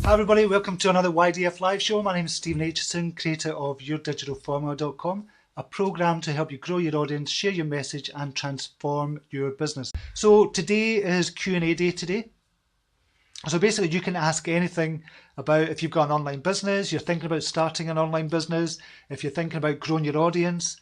Hi everybody, welcome to another YDF Live show. My name is Stephen Aitchison, creator of yourdigitalformula.com, a program to help you grow your audience, share your message and transform your business. So today is Q&A day today. So basically you can ask anything about if you've got an online business, you're thinking about starting an online business, if you're thinking about growing your audience,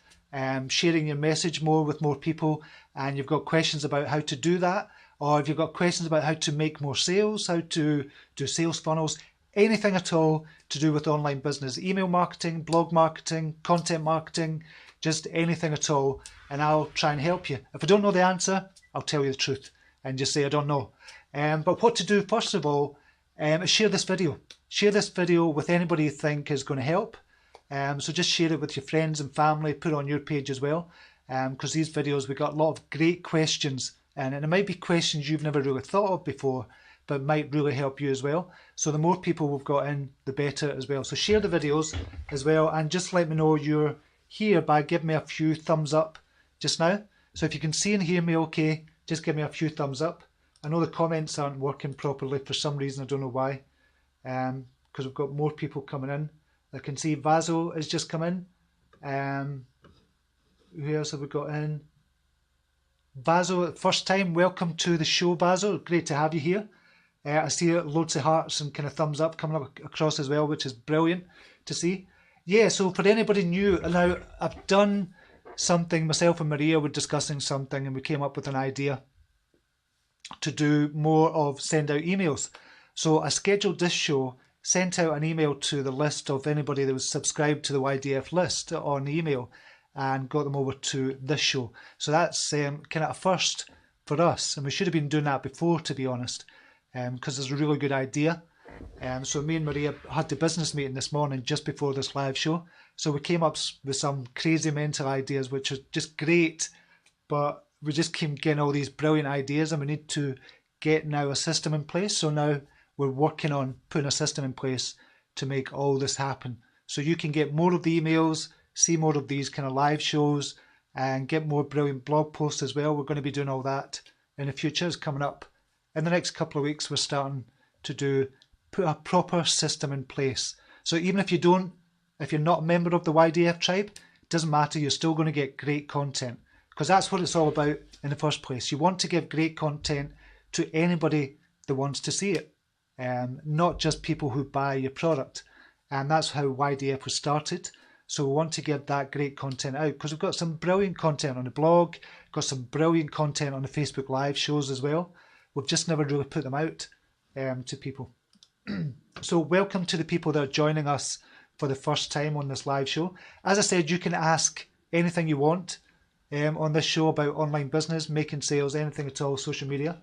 sharing your message more with more people, and you've got questions about how to do that, or if you've got questions about how to make more sales, how to do sales funnels, anything at all to do with online business, email marketing, blog marketing, content marketing, just anything at all, and I'll try and help you. If I don't know the answer, I'll tell you the truth and just say I don't know. But what to do first of all is share this video. Share this video with anybody you think is going to help. So just share it with your friends and family, put it on your page as well, because these videos, we've got a lot of great questions, and it might be questions you've never really thought of before, but might really help you as well. So the more people we've got in, the better as well. So share the videos as well, and just let me know you're here by giving me a few thumbs up just now. So if you can see and hear me okay, just give me a few thumbs up. I know the comments aren't working properly for some reason, I don't know why, because we've got more people coming in. I can see Vaso has just come in. Who else have we got in? Vaso, first time, welcome to the show, Vaso. Great to have you here. I see loads of hearts and kind of thumbs up coming up across as well, which is brilliant to see. Yeah, so for anybody new, now I've done something, myself and Maria were discussing something and we came up with an idea to do more of send out emails. So I scheduled this show, sent out an email to the list of anybody that was subscribed to the YDF list on email, and got them over to this show. So that's kind of a first for us, and we should have been doing that before, to be honest, because it's a really good idea. So me and Maria had the business meeting this morning just before this live show, so we came up with some crazy mental ideas which are just great, but we just keep getting all these brilliant ideas and we need to get now a system in place. So now we're working on putting a system in place to make all this happen, so you can get more of the emails, see more of these kind of live shows, and get more brilliant blog posts as well. We're going to be doing all that in the future. It's coming up in the next couple of weeks. We're starting to put a proper system in place. So even if you're not a member of the YDF tribe, it doesn't matter, you're still going to get great content, because that's what it's all about in the first place. You want to give great content to anybody that wants to see it, not just people who buy your product. And that's how YDF was started. So we want to get that great content out, because we've got some brilliant content on the blog, got some brilliant content on the Facebook Live shows as well. We've just never really put them out to people. So welcome to the people that are joining us for the first time on this live show. As I said, you can ask anything you want on this show about online business, making sales, anything at all, social media.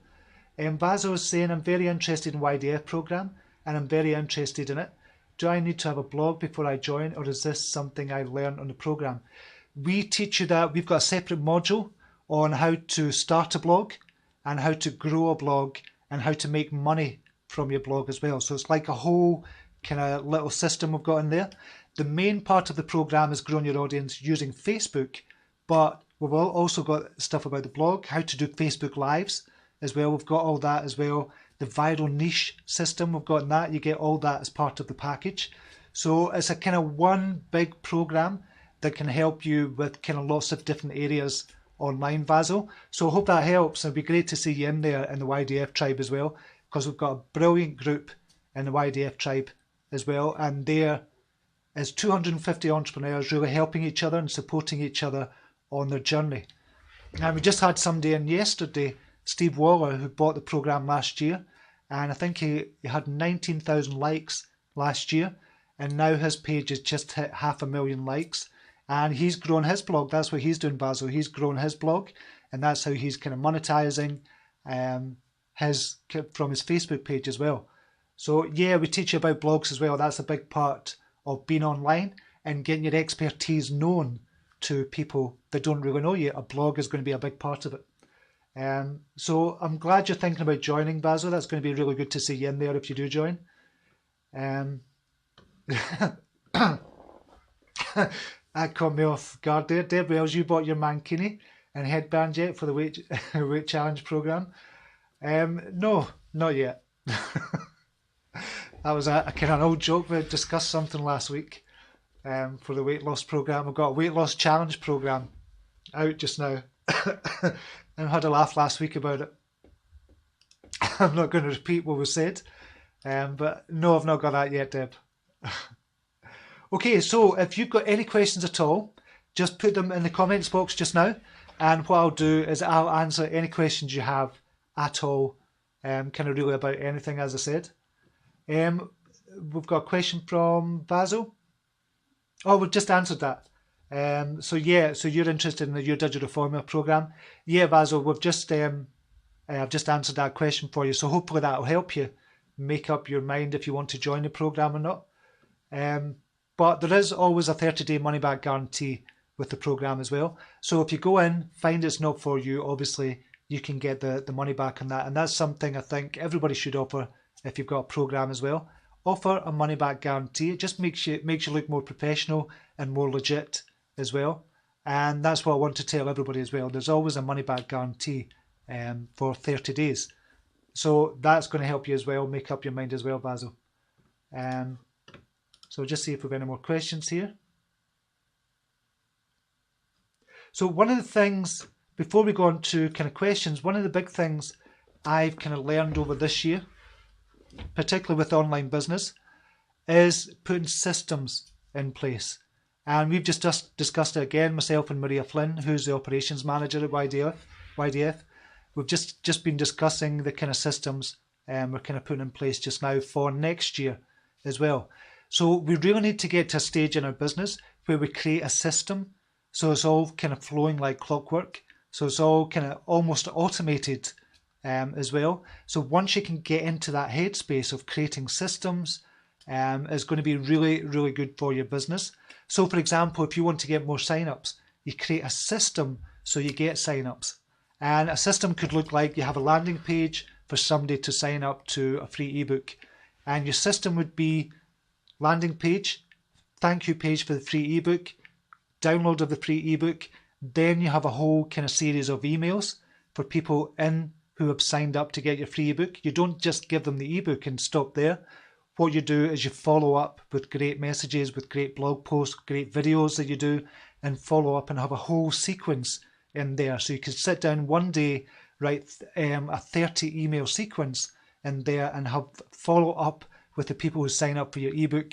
Vaso is saying, I'm very interested in YDF program and I'm very interested in it. Do I need to have a blog before I join, or is this something I learn on the program? We teach you that. We've got a separate module on how to start a blog and how to grow a blog and how to make money from your blog as well. So it's like a whole kind of little system we've got in there. The main part of the program is growing your audience using Facebook, but we've also got stuff about the blog, how to do Facebook Lives as well. We've got all that as well. The viral niche system, we've got that. You get all that as part of the package. So it's a kind of one big program that can help you with kind of lots of different areas online, Vaso. So I hope that helps. It'd be great to see you in there in the YDF tribe as well, because we've got a brilliant group in the YDF tribe as well. And there is 250 entrepreneurs really helping each other and supporting each other on their journey. And we just had somebody in yesterday, Steve Waller, who bought the program last year, and I think he had 19,000 likes last year, and now his page has just hit 500,000 likes, and he's grown his blog. That's what he's doing, Basil. He's grown his blog, and that's how he's kind of monetizing from his Facebook page as well. So yeah, we teach you about blogs as well. That's a big part of being online and getting your expertise known to people that don't really know you. A blog is going to be a big part of it. So I'm glad you're thinking about joining, Basil. That's going to be really good to see you in there if you do join. That caught me off guard there. Deb Wells, you bought your mankini and headband yet for the weight challenge program? No, not yet. That was a kind of an old joke. We discussed something last week for the weight loss program. We've got a weight loss challenge program out just now. And had a laugh last week about it. I'm not going to repeat what was said, but no, I've not got that yet, Deb. Okay, so if you've got any questions at all, just put them in the comments box just now, and what I'll do is I'll answer any questions you have at all, kind of really about anything, as I said. We've got a question from Basil. Oh, we've just answered that. So yeah, so you're interested in your digital formula program. Yeah, Basil, we've just I've just answered that question for you. So hopefully that'll help you make up your mind if you want to join the program or not. But there is always a 30-day money-back guarantee with the program as well. So if you go in, find it's not for you, obviously you can get the money back on that. And that's something I think everybody should offer if you've got a program as well. Offer a money-back guarantee. It just makes you look more professional and more legit as well. And that's what I want to tell everybody as well. There's always a money-back guarantee for 30 days. So that's going to help you as well, make up your mind as well, Basil. So just see if we have any more questions here. So one of the things, before we go on to kind of questions, one of the big things I've kind of learned over this year, particularly with online business, is putting systems in place. And we've just discussed it again, myself and Maria Flynn, who's the operations manager at YDF. We've just been discussing the kind of systems we're kind of putting in place just now for next year as well. So we really need to get to a stage in our business where we create a system so it's all kind of flowing like clockwork. So it's all kind of almost automated as well. So once you can get into that headspace of creating systems, it's going to be really, really good for your business. So for example, if you want to get more signups, you create a system so you get signups. And a system could look like you have a landing page for somebody to sign up to a free ebook. And your system would be landing page, thank you page for the free ebook, download of the free ebook. Then you have a whole kind of series of emails for people who have signed up to get your free ebook. You don't just give them the ebook and stop there. What you do is you follow up with great messages, with great blog posts, great videos that you do, and follow up and have a whole sequence in there. So you can sit down one day, write a 30 email sequence in there and have follow up with the people who sign up for your ebook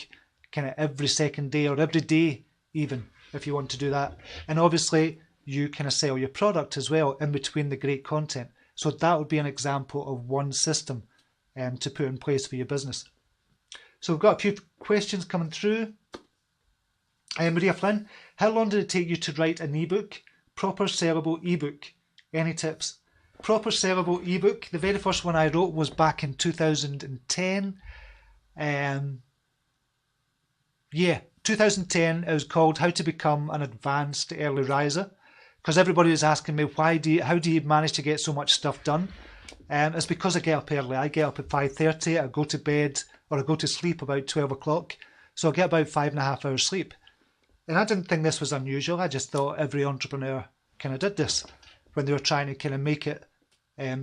kind of every second day or every day even, if you want to do that. And obviously you kind of sell your product as well in between the great content. So that would be an example of one system to put in place for your business. So we've got a few questions coming through. Maria Flynn, how long did it take you to write an ebook? Proper sellable ebook. Any tips? Proper sellable ebook. The very first one I wrote was back in 2010. 2010. It was called How to Become an Advanced Early Riser. Because everybody was asking me, how do you manage to get so much stuff done? It's because I get up early. I get up at 5:30. I go to bed or I go to sleep about 12 o'clock. So I get about 5.5 hours sleep. And I didn't think this was unusual. I just thought every entrepreneur kind of did this when they were trying to kind of make it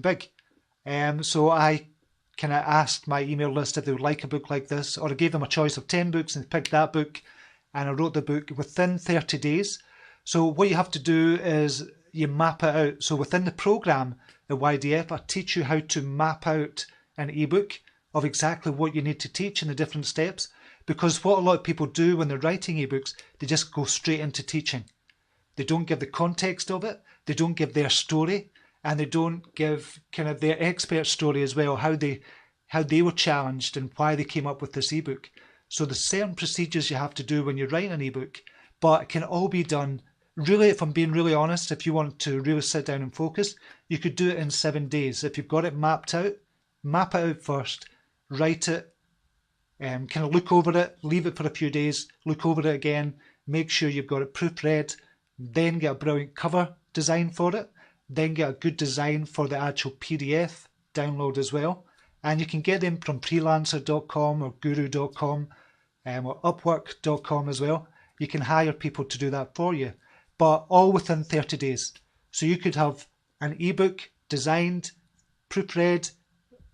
big. So I kind of asked my email list if they would like a book like this, or I gave them a choice of 10 books and picked that book, and I wrote the book within 30 days. So what you have to do is you map it out. So within the program at YDF, I teach you how to map out an ebook of exactly what you need to teach in the different steps. Because what a lot of people do when they're writing ebooks, they just go straight into teaching. They don't give the context of it, they don't give their story, and they don't give kind of their expert story as well, how they were challenged and why they came up with this ebook. So there's certain procedures you have to do when you're writing an ebook, but it can all be done, really, if I'm being really honest, if you want to really sit down and focus, you could do it in 7 days. If you've got it mapped out, map it out first, write it, kind of look over it, leave it for a few days, look over it again, make sure you've got it proofread, then get a brilliant cover design for it, then get a good design for the actual PDF download as well. And you can get them from freelancer.com or guru.com or upwork.com as well. You can hire people to do that for you, but all within 30 days. So you could have an ebook designed, proofread,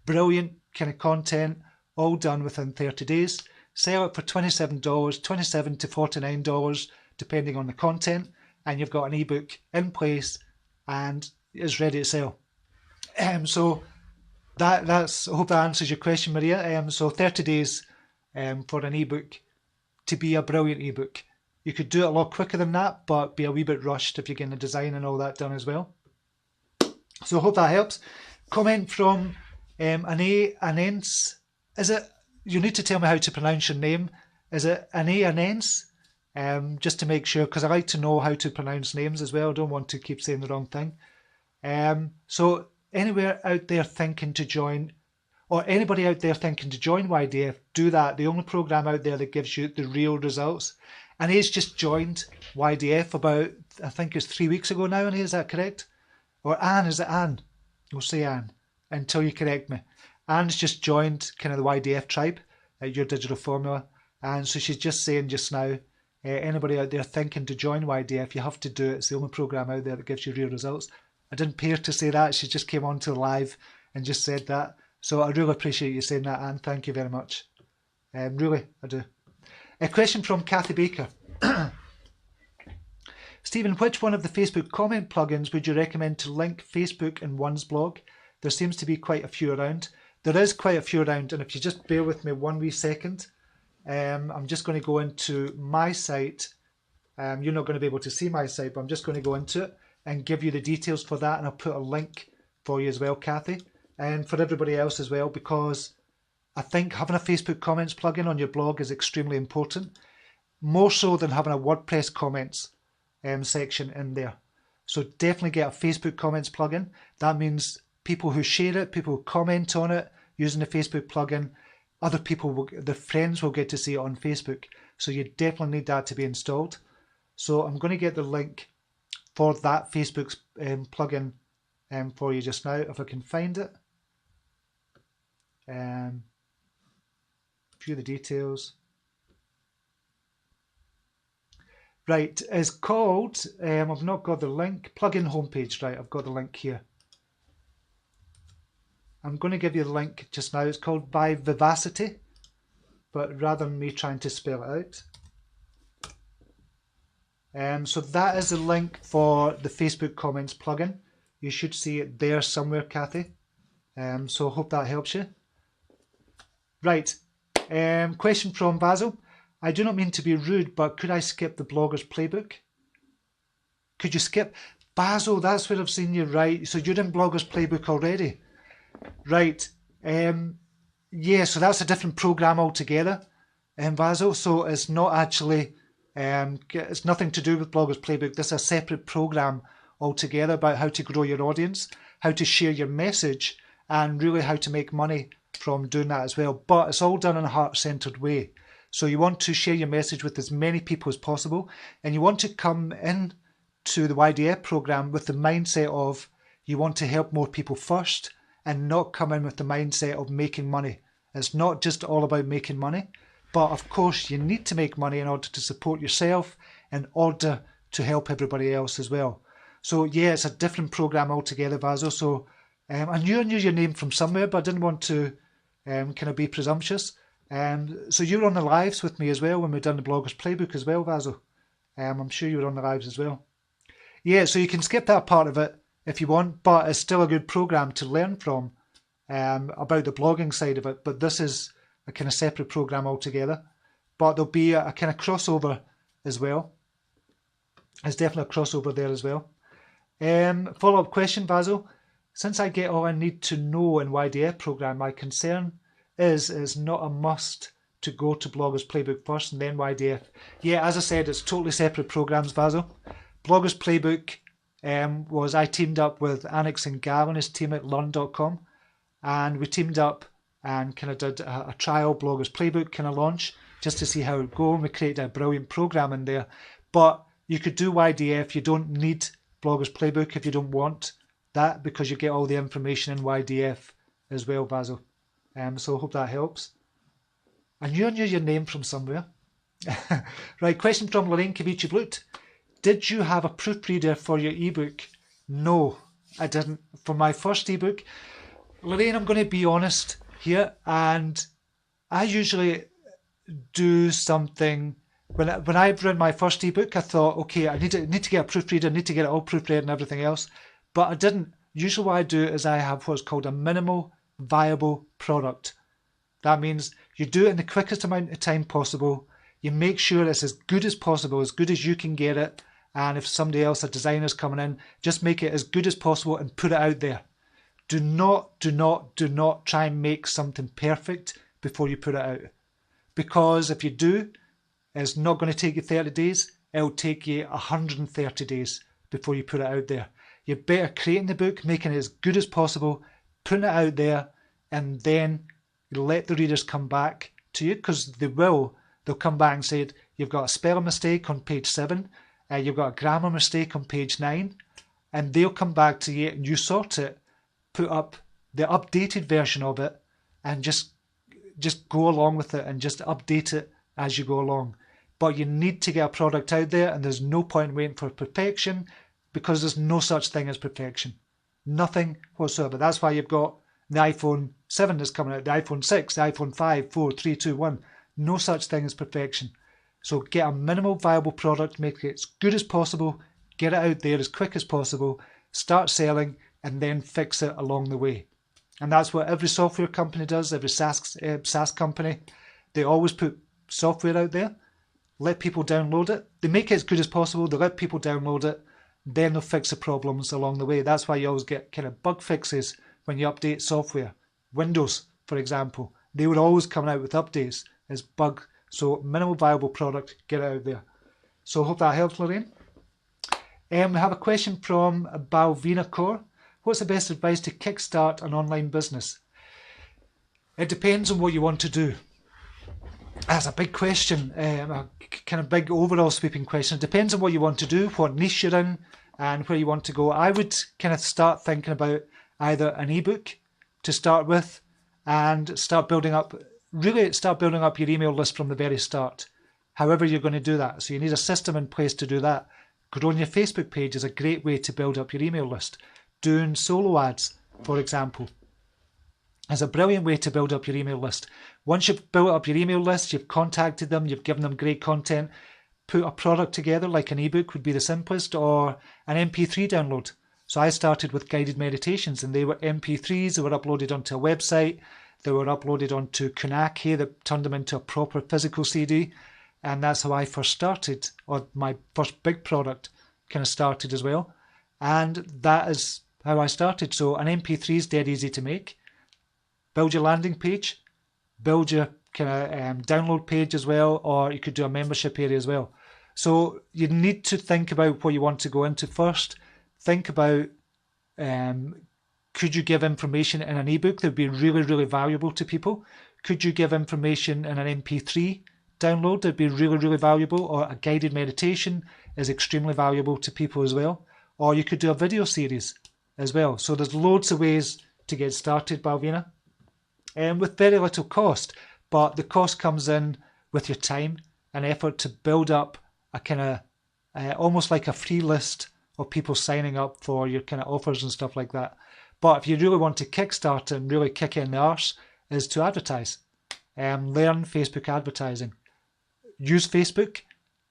brilliant kind of content, all done within 30 days. Sell it for $27, $27 to $49, depending on the content, and you've got an ebook in place and is ready to sell. So that's, I hope that answers your question, Maria. So 30 days for an ebook to be a brilliant ebook. You could do it a lot quicker than that, but be a wee bit rushed if you're getting the design and all that done as well. So I hope that helps. Comment from Anence. Is it? You need to tell me how to pronounce your name. Is it Anence? Just to make sure, because I like to know how to pronounce names as well. I don't want to keep saying the wrong thing. So anywhere out there thinking to join, or anybody out there thinking to join YDF, do that. The only program out there that gives you the real results. And he's just joined YDF about, I think it's 3 weeks ago now, and is that correct? Or Anne, is it Anne? We'll say Anne until you correct me. Anne's just joined kind of the YDF tribe at Your Digital Formula. And so she's just saying just now, anybody out there thinking to join YDF, you have to do it. It's the only program out there that gives you real results. I didn't pay her to say that. She just came on to live and just said that. So I really appreciate you saying that, Anne. Thank you very much. Really, I do. A question from Kathy Baker. Stephen, which one of the Facebook comment plugins would you recommend to link Facebook in one's blog? There seems to be quite a few around. There is quite a few around, and if you just bear with me 1 wee second, I'm just going to go into my site. You're not going to be able to see my site, but I'm just going to go into it and give you the details for that, and I'll put a link for you as well, Kathy, and for everybody else as well, because I think having a Facebook comments plugin on your blog is extremely important, more so than having a WordPress comments section in there. So definitely get a Facebook comments plugin. That means people who share it, people who comment on it using the Facebook plugin, other people, their friends will get to see it on Facebook. So you definitely need that to be installed. So I'm going to get the link for that Facebook plugin for you just now, if I can find it. A few of the details. Right, it's called, I've not got the link, plugin homepage, right, I've got the link here. I'm going to give you the link just now. It's called By Vivacity, but rather than me trying to spell it out. So that is the link for the Facebook comments plugin. You should see it there somewhere, Kathy. So I hope that helps you. Right, question from Basil. I do not mean to be rude, but could I skip the blogger's playbook? Could you skip? Basil, that's where I've seen you, right. So you're in blogger's playbook already. Right. Yeah, so that's a different program altogether, Basil. So it's not actually, it's nothing to do with blogger's playbook. This is a separate program altogether about how to grow your audience, how to share your message, and really how to make money from doing that as well. But it's all done in a heart-centered way. So you want to share your message with as many people as possible, and you want to come in to the YDF program with the mindset of you want to help more people first, and not come in with the mindset of making money. It's not just all about making money, but of course you need to make money in order to support yourself, in order to help everybody else as well. So yeah, it's a different program altogether, Basil. So I knew your name from somewhere, but I didn't want to kind of be presumptuous. So you were on the lives with me as well when we done the Blogger's Playbook as well, Basil. I'm sure you were on the lives as well. Yeah, so you can skip that part of it if you want, but it's still a good program to learn from about the blogging side of it. But this is a kind of separate program altogether. But there'll be a kind of crossover as well. There's definitely a crossover there as well. Follow-up question, Basil. Since I get all I need to know in YDF program, my concern is not a must to go to Blogger's Playbook first and then YDF. Yeah, as I said, it's totally separate programs, Basil. Blogger's Playbook was I teamed up with Aitchison and his team at learn.com, and we teamed up and kind of did a trial Blogger's Playbook kind of launch just to see how it would go, and we created a brilliant program in there. But you could do YDF. You don't need Blogger's Playbook if you don't want that, because you get all the information in YDF as well, Basil. So I hope that helps. I knew your name from somewhere. Right, question from Lorraine Kavici-Blut. Did you have a proofreader for your ebook? No, I didn't. For my first ebook, Lorraine, I'm going to be honest here, and I usually do something. When I've written my first ebook, I thought, okay, I need to get a proofreader, need to get it all proofread and everything else, but I didn't. Usually what I do is I have what's called a minimal viable product. That means you do it in the quickest amount of time possible. You make sure it's as good as possible, as good as you can get it. And if somebody else, a designer's coming in, just make it as good as possible and put it out there. Do not try and make something perfect before you put it out. Because if you do, it's not going to take you 30 days. It'll take you 130 days before you put it out there. You're better creating the book, making it as good as possible, putting it out there, and then let the readers come back to you, because they'll come back and say, you've got a spelling mistake on page 7, you've got a grammar mistake on page 9, and they'll come back to you and you sort it, put up the updated version of it, and just go along with it and just update it as you go along. But you need to get a product out there, and there's no point waiting for perfection, because there's no such thing as perfection. Nothing whatsoever. That's why you've got the iPhone 7 that's coming out, the iPhone 6, the iPhone 5, 4, 3, 2, 1. No such thing as perfection. So get a minimal viable product, make it as good as possible, get it out there as quick as possible, start selling, and then fix it along the way. And that's what every software company does, every SaaS company. They always put software out there, let people download it. They make it as good as possible, they let people download it, then they'll fix the problems along the way. That's why you always get kind of bug fixes when you update software. Windows, for example, they would always come out with updates as bug. So minimal viable product, get it out there. So I hope that helps, Lorraine. We have a question from Balvina Core. What's the best advice to kickstart an online business? It depends on what you want to do. That's a big question, a kind of big overall sweeping question. It depends on what you want to do, what niche you're in, and where you want to go. I would kind of start thinking about either an ebook to start with, and start building up your email list from the very start. However you're going to do that. So you need a system in place to do that. Growing your Facebook page is a great way to build up your email list. Doing solo ads, for example, is a brilliant way to build up your email list. Once you've built up your email list, you've contacted them, you've given them great content, put a product together, like an ebook would be the simplest, or an MP3 download. So I started with guided meditations, and they were MP3s, they were uploaded onto a website, they were uploaded onto Kunaki, that turned them into a proper physical CD, and that's how I first started, or my first big product kind of started as well. And that is how I started. So an MP3 is dead easy to make. Build your landing page, build your kind of download page as well, or you could do a membership area as well. So you need to think about what you want to go into first. Think about, could you give information in an ebook that would be really, really valuable to people? Could you give information in an MP3 download that would be really, really valuable? Or a guided meditation is extremely valuable to people as well. Or you could do a video series as well. So there's loads of ways to get started, Balvina, with very little cost. But the cost comes in with your time and effort to build up a kind of almost like a free list of people signing up for your kind of offers and stuff like that. But if you really want to kickstart and really kick it in the arse, is to advertise. Learn Facebook advertising. Use Facebook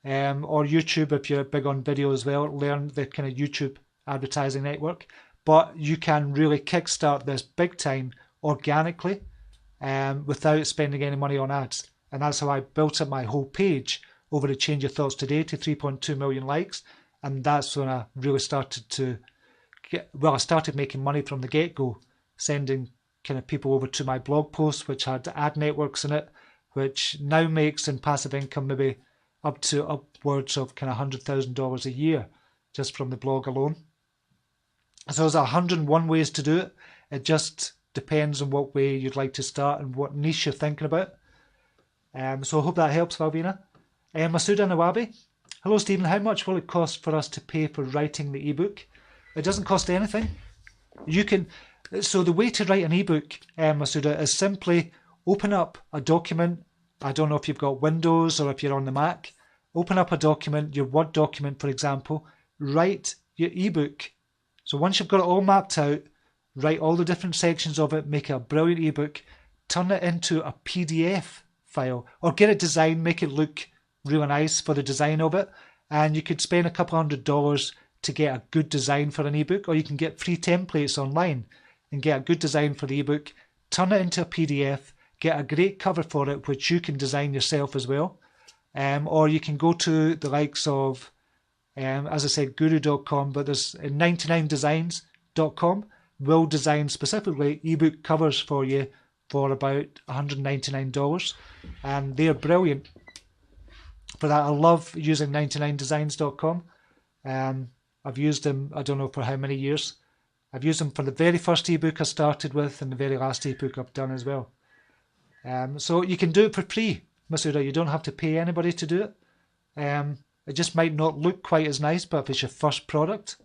or YouTube if you're big on video as well. Learn the kind of YouTube advertising network. But you can really kickstart this big time organically without spending any money on ads. And that's how I built up my whole page over to Change Your Thoughts Today to 3.2 million likes. And that's when I really started to I started making money from the get-go, sending kind of people over to my blog posts, which had ad networks in it, which now makes in passive income maybe upwards of kind of $100,000 a year just from the blog alone. So there's 101 ways to do it. It just depends on what way you'd like to start and what niche you're thinking about. So I hope that helps, Valvina. Masuda Nawabi. Hello, Stephen. How much will it cost for us to pay for writing the ebook? It doesn't cost anything. So the way to write an ebook, Masuda, is simply open up a document. I don't know if you've got Windows or if you're on the Mac. Open up a document, your Word document, for example. Write your ebook. So once you've got it all mapped out, write all the different sections of it, make it a brilliant ebook, turn it into a PDF file, or get it designed, make it look really nice for the design of it. And you could spend a couple $100 to get a good design for an ebook, or you can get free templates online and get a good design for the ebook, turn it into a PDF, get a great cover for it, which you can design yourself as well. Or you can go to the likes of, as I said, guru.com, but there's 99designs.com will design specifically ebook covers for you for about $199, and they're brilliant for that. I love using 99designs.com. I've used them, I don't know for how many years. I've used them for the very first ebook I started with and the very last ebook I've done as well. So you can do it for free, Masuda. You don't have to pay anybody to do it. It just might not look quite as nice, but if it's your first product,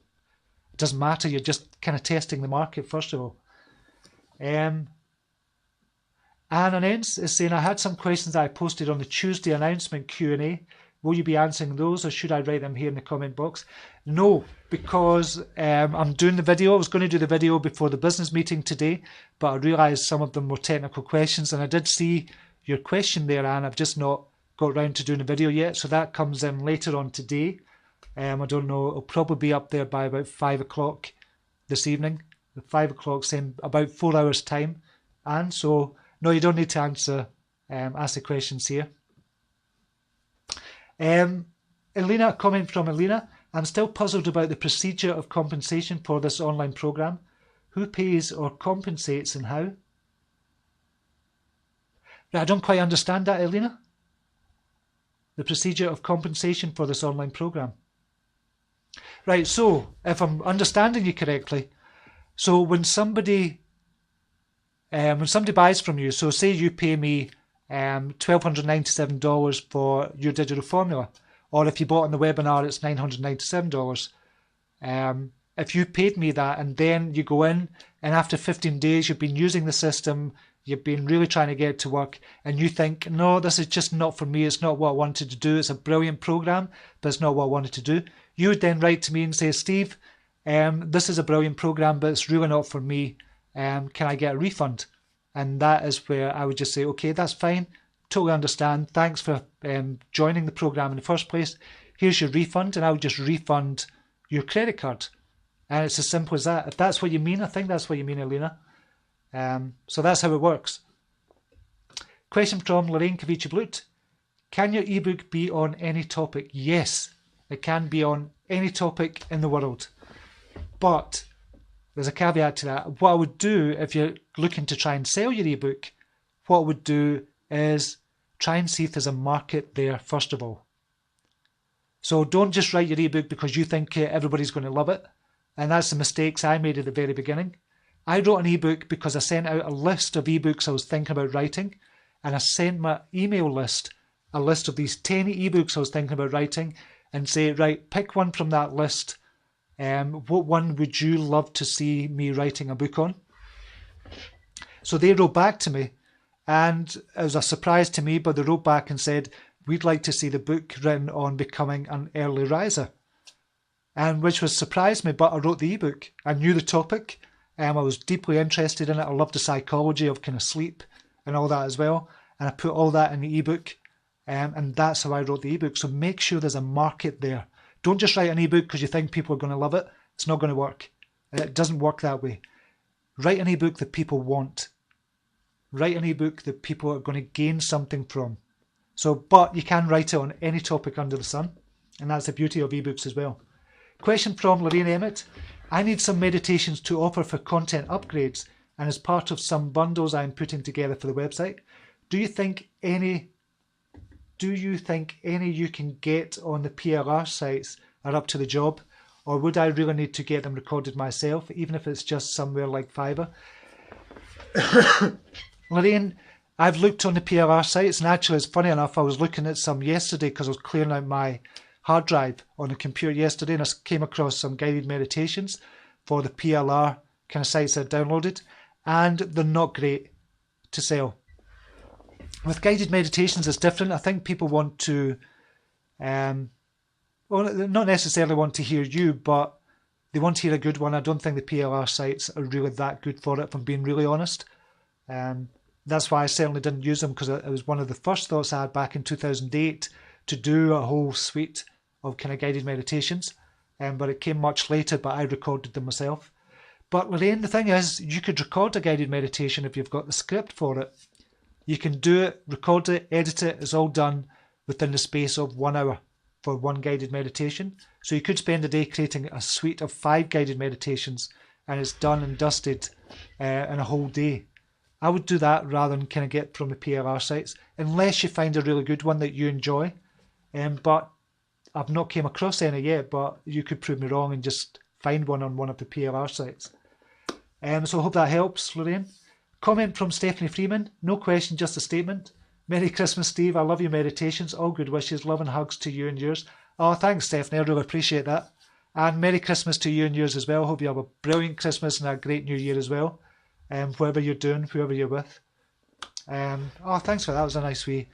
it doesn't matter. You're just kind of testing the market first of all. Anne Anence is saying, I had some questions that I posted on the Tuesday announcement Q&A. Will you be answering those, or should I write them here in the comment box? No, because I'm doing the video. I was going to do the video before the business meeting today, but I realised some of them were technical questions, and I did see your question there, Anne. I've just not got around to doing the video yet, so that comes in later on today. I don't know, it'll probably be up there by about 5 o'clock this evening. 5 o'clock's in about 4 hours time, and so no, you don't need to ask the questions here. Elena, a comment from Elena. I'm still puzzled about the procedure of compensation for this online program. Who pays or compensates and how? I don't quite understand that, Elena. The procedure of compensation for this online program. Right, so if I'm understanding you correctly, so when somebody buys from you, so say you pay me $1,297 for your digital formula, or if you bought on the webinar it's $997. If you paid me that and then you go in and after 15 days you've been using the system, you've been really trying to get it to work, and you think, no, this is just not for me, it's not what I wanted to do, it's a brilliant program, but it's not what I wanted to do, you would then write to me and say, Steve, this is a brilliant program, but it's really not for me, can I get a refund? And that is where I would just say, okay, that's fine, totally understand, thanks for joining the program in the first place, here's your refund, and I would just refund your credit card. And it's as simple as that. If that's what you mean, I think that's what you mean, Elena. So that's how it works. Question from Lorraine Kavici-Blut. Can your ebook be on any topic? Yes, it can be on any topic in the world. But there's a caveat to that. What I would do if you're looking to try and sell your ebook, what I would do is try and see if there's a market there first of all. So don't just write your ebook because you think everybody's going to love it. And that's the mistakes I made at the very beginning. I wrote an ebook because I sent out a list of ebooks I was thinking about writing, and I sent my email list a list of these 10 ebooks I was thinking about writing, and say, right, pick one from that list. What one would you love to see me writing a book on? So they wrote back to me, and it was a surprise to me, but they wrote back and said, we'd like to see the book written on becoming an early riser. And which was surprised me, but I wrote the ebook. I knew the topic. I was deeply interested in it. I loved the psychology of kind of sleep and all that as well. And I put all that in the ebook. And that's how I wrote the ebook. So make sure there's a market there. Don't just write an ebook because you think people are going to love it. It's not going to work. It doesn't work that way. Write an ebook that people want. Write an ebook that people are going to gain something from. So, but you can write it on any topic under the sun. And that's the beauty of ebooks as well. Question from Lorraine Emmett. I need some meditations to offer for content upgrades, and as part of some bundles I'm putting together for the website. Do you think any you can get on the PLR sites are up to the job, or would I really need to get them recorded myself, even if it's just somewhere like Fiverr? Lorraine, I've looked on the PLR sites, and actually it's funny enough, I was looking at some yesterday because I was clearing out my hard drive on the computer yesterday, and I came across some guided meditations for the PLR kind of sites I downloaded, and they're not great to sell. With guided meditations, it's different. I think people want to, well, not necessarily want to hear you, but they want to hear a good one. I don't think the PLR sites are really that good for it, if I'm being really honest. that's why I certainly didn't use them, because it was one of the first thoughts I had back in 2008 to do a whole suite of kind of guided meditations. But it came much later, but I recorded them myself. But Lorraine, the thing is, you could record a guided meditation if you've got the script for it. You can do it, record it, edit it. It's all done within the space of 1 hour for one guided meditation. So you could spend a day creating a suite of 5 guided meditations, and it's done and dusted in a whole day. I would do that rather than kind of get from the PLR sites, unless you find a really good one that you enjoy. But I've not came across any yet, but you could prove me wrong and just find one on one of the PLR sites. So I hope that helps, Lorraine. Comment from Stephanie Freeman. No question, just a statement. Merry Christmas, Steve. I love your meditations. All good wishes. Love and hugs to you and yours. Oh, thanks, Stephanie. I really appreciate that. And Merry Christmas to you and yours as well. Hope you have a brilliant Christmas and a great New Year as well. Whatever you're doing, whoever you're with. Oh, thanks for that. That was a nice wee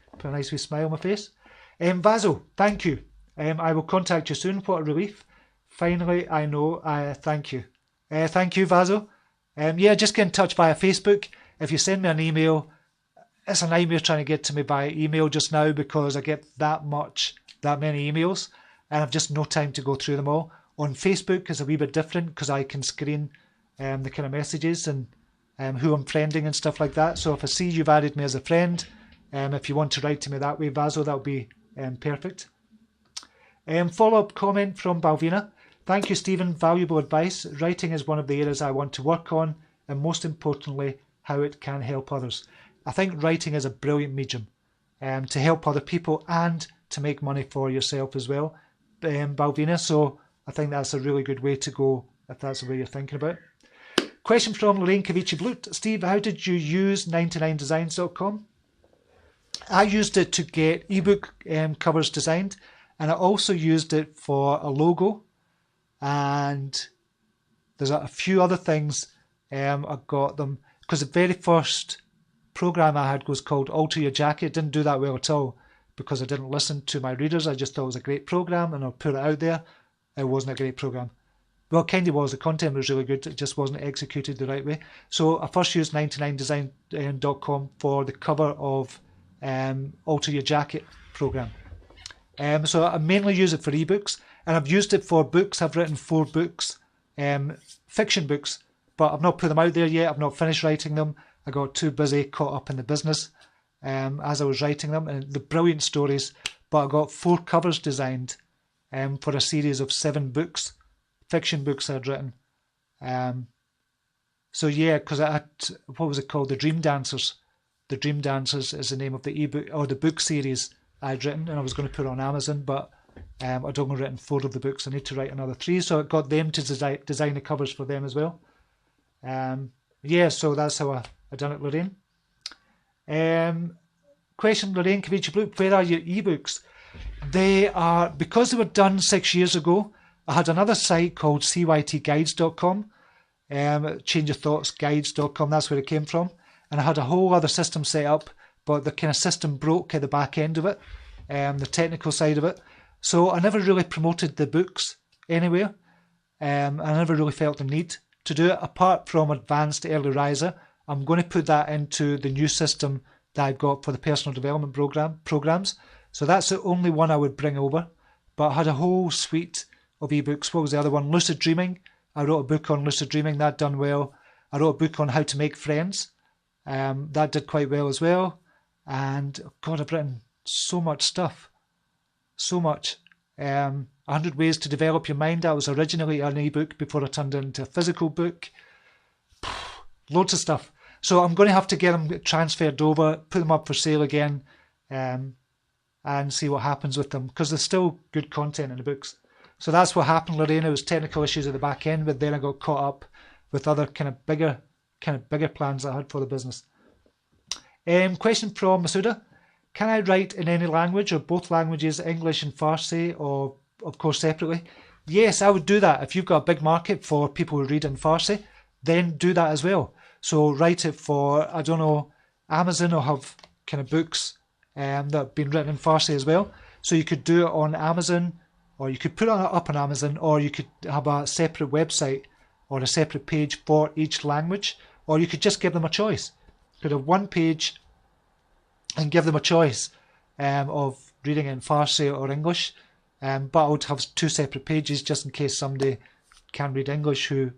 smile on my face. Vaso, thank you. I will contact you soon. What a relief. Finally, I know. Thank you. Thank you, Vaso. Yeah, just get in touch via Facebook. If you send me an email, it's a nightmare trying to get to me by email just now because I get that many emails and I've just no time to go through them all. On Facebook is a wee bit different because I can screen the kind of messages and who I'm friending and stuff like that. So if I see you've added me as a friend, if you want to write to me that way, Vaso, that would be perfect. Follow-up comment from Balvina. Thank you, Stephen. Valuable advice. Writing is one of the areas I want to work on, and most importantly, how it can help others. I think writing is a brilliant medium to help other people and to make money for yourself as well, Balvina. So I think that's a really good way to go if that's the way you're thinking about it. Question from Lorraine Kavici-Blut. Steve, how did you use 99designs.com? I used it to get ebook covers designed, and I also used it for a logo, and there's a few other things. I got them because the very first program I had was called Alter Your Jacket. It didn't do that well at all because I didn't listen to my readers. I just thought it was a great program and I'll put it out there. It wasn't a great program. Well, it kind of was. The content was really good. It just wasn't executed the right way. So I first used 99design.com for the cover of Alter Your Jacket program. So I mainly use it for ebooks, and I've used it for books. I've written 4 books, fiction books, but I've not put them out there yet. I've not finished writing them. I got too busy, caught up in the business as I was writing them, and the brilliant stories. But I got 4 covers designed for a series of 7 books, fiction books I'd written. So yeah, because I had, what was it called? The Dream Dancers. The Dream Dancers is the name of the ebook or the book series I'd written, and I was going to put it on Amazon, but I'd only written 4 of the books. I need to write another 3, so I got them to design the covers for them as well. Yeah, so that's how I done it, Lorraine. Question, Lorraine Kavici-Blue, where are your ebooks? They are, because they were done 6 years ago, I had another site called cytguides.com, changeyourthoughtsguides.com, that's where it came from. And I had a whole other system set up, but the kind of system broke at the back end of it, the technical side of it. So I never really promoted the books anywhere. I never really felt the need to do it, apart from Advanced Early Riser. I'm going to put that into the new system that I've got for the personal development programs. So that's the only one I would bring over. But I had a whole suite of ebooks. What was the other one? Lucid Dreaming. I wrote a book on lucid dreaming. That done well. I wrote a book on how to make friends. That did quite well as well. And God, I've written so much stuff. So much. 100 Ways to Develop Your Mind. That was originally an ebook before I turned it into a physical book. Loads of stuff. So I'm going to have to get them transferred over, put them up for sale again, and see what happens with them, because there's still good content in the books. So that's what happened, Lorraine. It was technical issues at the back end, but then I got caught up with other kind of bigger plans I had for the business. Question from Masuda. Can I write in any language or both languages, English and Farsi, or of course separately? Yes, I would do that. If you've got a big market for people who read in Farsi, then do that as well. So write it for, I don't know, Amazon will have kind of books that have been written in Farsi as well. So you could do it on Amazon, or you could put it up on Amazon, or you could have a separate website or a separate page for each language, or you could just give them a choice. could have one page and give them a choice of reading it in Farsi or English. But I would have 2 separate pages just in case somebody can't read English who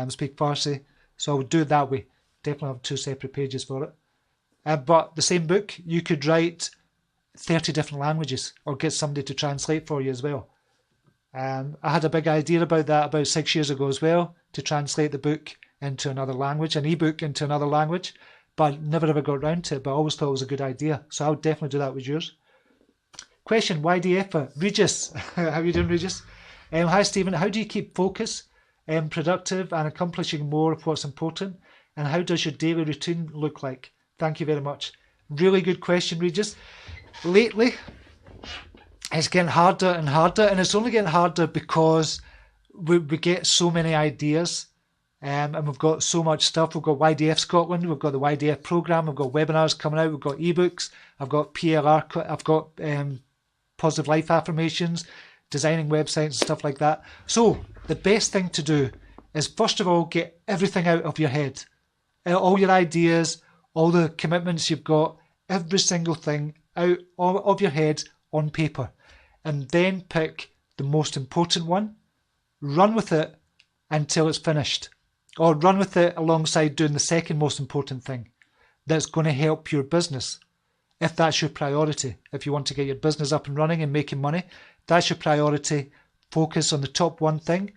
speak Farsi. So I would do it that way. Definitely have 2 separate pages for it. But the same book, you could write 30 different languages or get somebody to translate for you as well. I had a big idea about that about 6 years ago as well, to translate the book into another language, an ebook into another language, but never ever got around to it, but I always thought it was a good idea. So I would definitely do that with yours. Question, YDF, Regis. How are you doing, Regis? Hi, Stephen. How do you keep focus, productive and accomplishing more of what's important? And how does your daily routine look like? Thank you very much. Really good question, Regis. Lately, it's getting harder and harder, and it's only getting harder because we get so many ideas, and we've got so much stuff. We've got YDF Scotland, we've got the YDF programme, we've got webinars coming out, we've got ebooks, I've got PLR, I've got positive life affirmations, designing websites and stuff like that. So the best thing to do is, first of all, get everything out of your head. All your ideas, all the commitments you've got, every single thing out of your head on paper. And then pick the most important one, run with it until it's finished. Or run with it alongside doing the second most important thing that's going to help your business. If that's your priority, if you want to get your business up and running and making money, that's your priority. Focus on the top one thing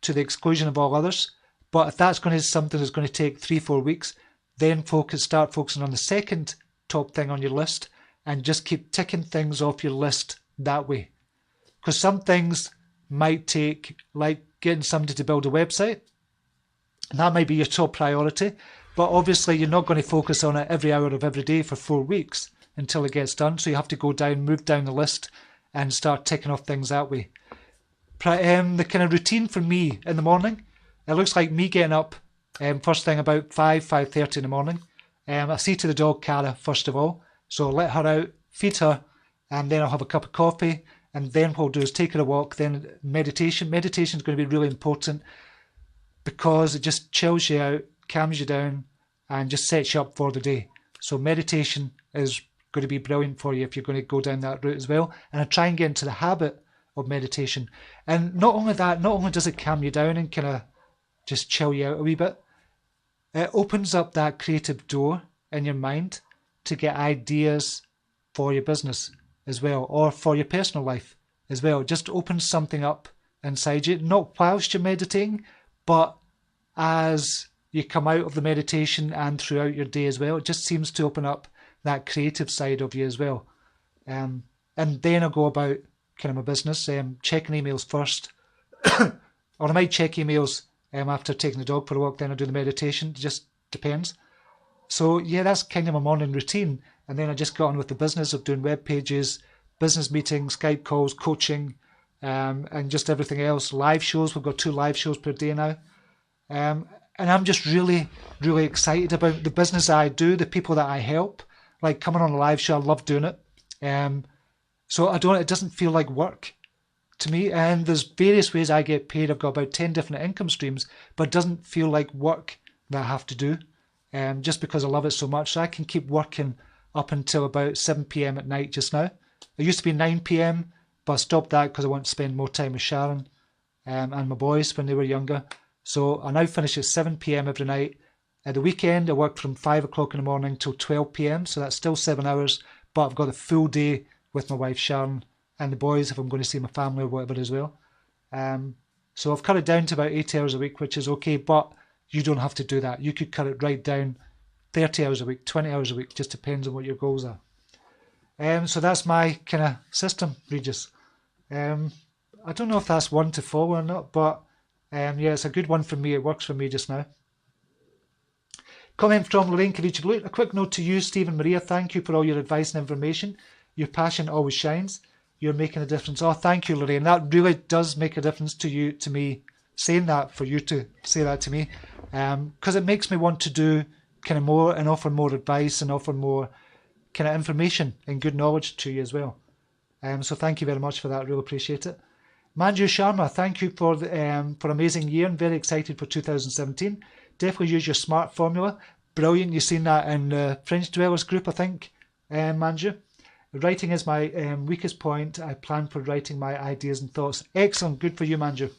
to the exclusion of all others. But if that's going to be something that's going to take 3-4 weeks, then start focusing on the second top thing on your list and just keep ticking things off your list that way. Because some things might take, like getting somebody to build a website, and that might be your top priority, but obviously you're not going to focus on it every hour of every day for 4 weeks until it gets done. So you have to move down the list and start ticking off things that way. The kind of routine for me in the morning, it looks like me getting up first thing about 5:30 in the morning. I see to the dog Cara first of all, so I'll let her out, feed her, and then I'll have a cup of coffee, and then what I'll do is take her a walk. Then meditation. Meditation is going to be really important because it just chills you out, calms you down, and just sets you up for the day. So meditation is going to be brilliant for you if you're going to go down that route as well. And I try and get into the habit of meditation. And not only that, not only does it calm you down and kind of just chill you out a wee bit, it opens up that creative door in your mind to get ideas for your business as well, or for your personal life as well. It just opens something up inside you, not whilst you're meditating, but as you come out of the meditation and throughout your day as well. It just seems to open up that creative side of you as well. And then I'll go about kind of my business, checking emails first, or I might check emails after taking the dog for a walk, then I'll do the meditation. It just depends. So yeah, that's kind of my morning routine. And then I just got on with the business of doing web pages, business meetings, Skype calls, coaching, and just everything else. Live shows, we've got 2 live shows per day now. And I'm just really, really excited about the business that I do, the people that I help. Like coming on a live show, I love doing it. So it doesn't feel like work to me. And there's various ways I get paid. I've got about 10 different income streams, but it doesn't feel like work that I have to do. Just because I love it so much. So I can keep working up until about 7 p.m. at night just now. It used to be 9 p.m, but I stopped that because I want to spend more time with Sharon and my boys when they were younger. So I now finish at 7 p.m. every night. At the weekend, I work from 5 o'clock in the morning till 12 p.m. So that's still 7 hours, but I've got a full day with my wife Sharon and the boys if I'm going to see my family or whatever as well. So I've cut it down to about 8 hours a week, which is okay, but you don't have to do that. You could cut it right down 30 hours a week, 20 hours a week, just depends on what your goals are. So that's my kind of system, Regis. I don't know if that's one to follow or not, but yeah, it's a good one for me. It works for me just now. Comment from Lorraine Cavicci. A quick note to you, Stephen Maria. Thank you for all your advice and information. Your passion always shines. You're making a difference. Oh, thank you, Lorraine. That really does make a difference to me, saying that, for you to say that to me, because it makes me want to do kind of more and offer more advice and offer more kind of information and good knowledge to you as well. So thank you very much for that. Really appreciate it. Manju Sharma, thank you for amazing year. I'm very excited for 2017. Definitely use your SMART formula. brilliant. You've seen that in the French Dwellers group, I think, Manju. Writing is my weakest point. I plan for writing my ideas and thoughts. Excellent. Good for you, Manju.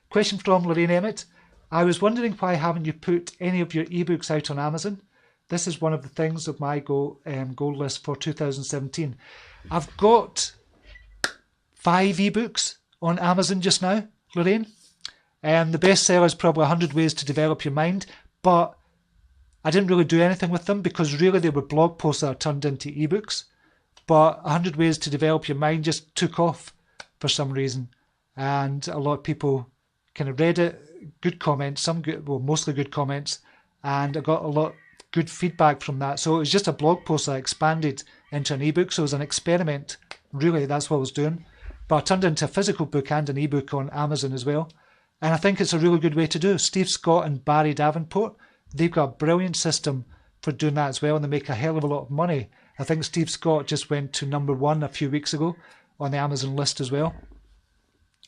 Question from Lorraine Emmett. I was wondering why haven't you put any of your ebooks out on Amazon? This is one of the things of my goal list for 2017. I've got 5 ebooks on Amazon just now, Lorraine. The bestseller is probably 100 Ways to Develop Your Mind, but I didn't really do anything with them because really they were blog posts that are turned into ebooks. But 100 Ways to Develop Your Mind just took off for some reason, and a lot of people kind of read it, good comments, some good, well, mostly good comments, and I got a lot of good feedback from that. So it was just a blog post that expanded into an ebook, so it was an experiment, really, that's what I was doing. But I turned it into a physical book and an ebook on Amazon as well. And I think it's a really good way to do. Steve Scott and Barry Davenport, they've got a brilliant system for doing that as well, and they make a hell of a lot of money. I think Steve Scott just went to #1 a few weeks ago on the Amazon list as well.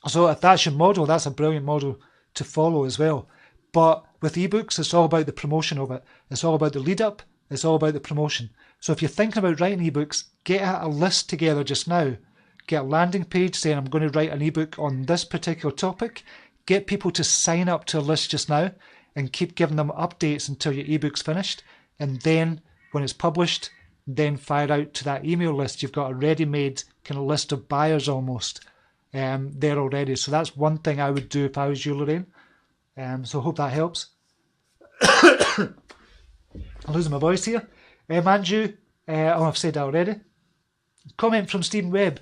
So if that's your model, that's a brilliant model to follow as well. But with ebooks, it's all about the promotion of it. It's all about the lead up. It's all about the promotion. So if you're thinking about writing ebooks, get a list together just now. Get a landing page saying I'm going to write an ebook on this particular topic. Get people to sign up to a list just now and keep giving them updates until your ebook's finished. And then when it's published, then fire out to that email list. You've got a ready-made kind of list of buyers almost there already. So that's one thing I would do if I was you, Lorraine. So I hope that helps. I'm losing my voice here. Manju, I've said that already. Comment from Stephen Webb.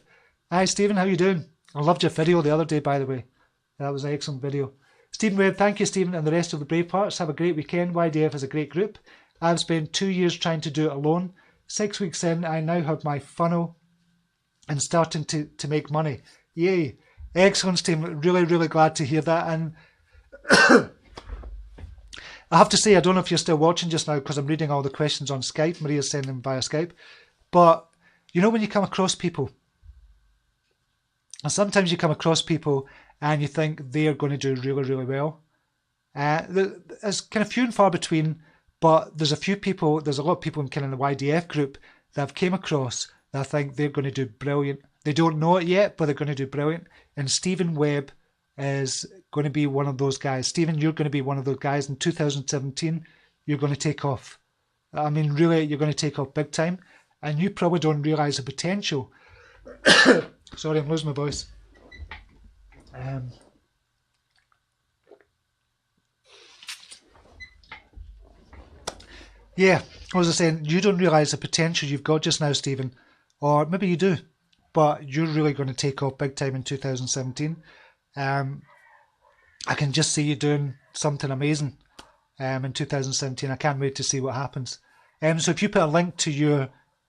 Hi Stephen, how you doing? I loved your video the other day, by the way. That was an excellent video. Stephen Webb, thank you Stephen and the rest of the Brave Parts. Have a great weekend. YDF is a great group. I've spent 2 years trying to do it alone. 6 weeks in, I now have my funnel and starting to make money. Yay. Excellent, Stephen. Really, really glad to hear that. And I have to say, I don't know if you're still watching just now because I'm reading all the questions on Skype. Maria's sending them via Skype. But you know when you come across people, and sometimes you come across people and you think they're going to do really, really well. It's kind of few and far between, but there's a lot of people in kind of the YDF group that I've came across that I think they're going to do brilliant. They don't know it yet, but they're going to do brilliant. And Stephen Webb is going to be one of those guys. Stephen, you're going to be one of those guys. In 2017, you're going to take off. I mean, really, you're going to take off big time. And you probably don't realise the potential. Sorry, I'm losing my voice. Yeah, I was saying, you don't realise the potential you've got just now, Stephen. Or maybe you do, but you're really going to take off big time in 2017. I can just see you doing something amazing in 2017. I can't wait to see what happens. So if you put a link to your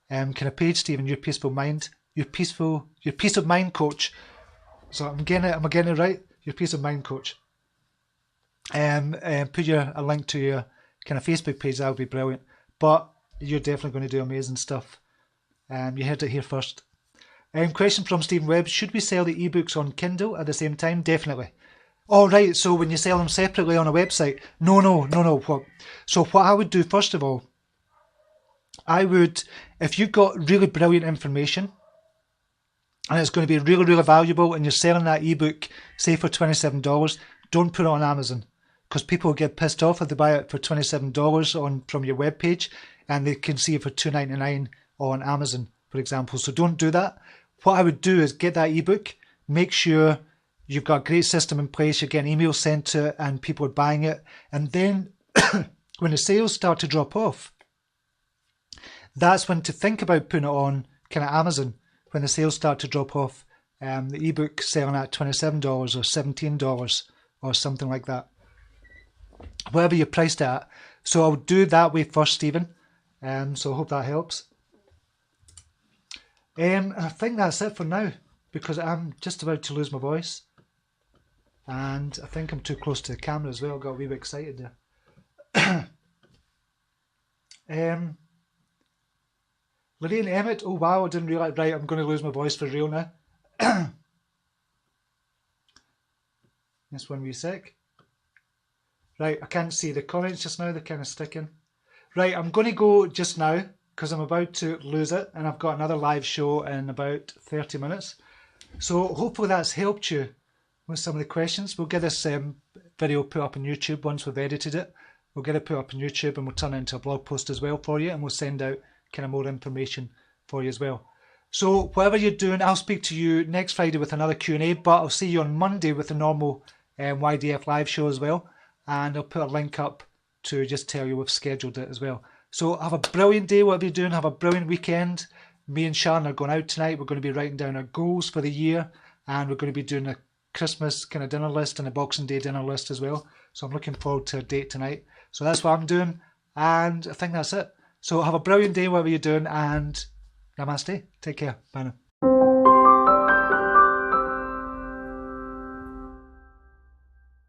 kind of page, Stephen, your peace of mind coach. So I'm getting it right. Your peace of mind coach. Put a link to your kind of Facebook page. That would be brilliant. But you're definitely going to do amazing stuff. You heard it here first. Question from Stephen Webb. Should we sell the ebooks on Kindle at the same time? Definitely. Oh, right. So when you sell them separately on a website? No. So what I would do, first of all, if you've got really brilliant information and it's going to be really, really valuable and you're selling that ebook, say for $27, don't put it on Amazon because people will get pissed off if they buy it for $27 from your webpage and they can see it for $2.99 on Amazon, for example. So don't do that. What I would do is get that ebook, make sure you've got a great system in place, you're getting emails sent to it and people are buying it. And then when the sales start to drop off, that's when to think about putting it on kind of Amazon when the sales start to drop off. The ebook selling at $27 or $17 or something like that. Whatever you're priced at. So I'll do that way first, Stephen. So I hope that helps. I think that's it for now because I'm just about to lose my voice. And I think I'm too close to the camera as well. Got a wee bit excited there. Lorraine Emmett, oh wow, I didn't realise. Right, I'm going to lose my voice for real now. Just one wee sec. Right, I can't see the comments just now, they're kind of sticking. Right, I'm going to go just now because I'm about to lose it and I've got another live show in about 30 minutes. So hopefully that's helped you with some of the questions. We'll get this video put up on YouTube once we've edited it. We'll get it put up on YouTube and we'll turn it into a blog post as well for you, and we'll send out kind of more information for you as well. So whatever you're doing, I'll speak to you next Friday with another Q&A, but I'll see you on Monday with the normal YDFLive show as well, and I'll put a link up to just tell you we've scheduled it as well. So have a brilliant day, whatever you're doing, have a brilliant weekend. Me and Sharon are going out tonight. We're going to be writing down our goals for the year, and we're going to be doing a Christmas kind of dinner list and a Boxing Day dinner list as well. So I'm looking forward to a date tonight. So that's what I'm doing, and I think that's it. So have a brilliant day, whatever you're doing, and namaste. Take care. Bye now.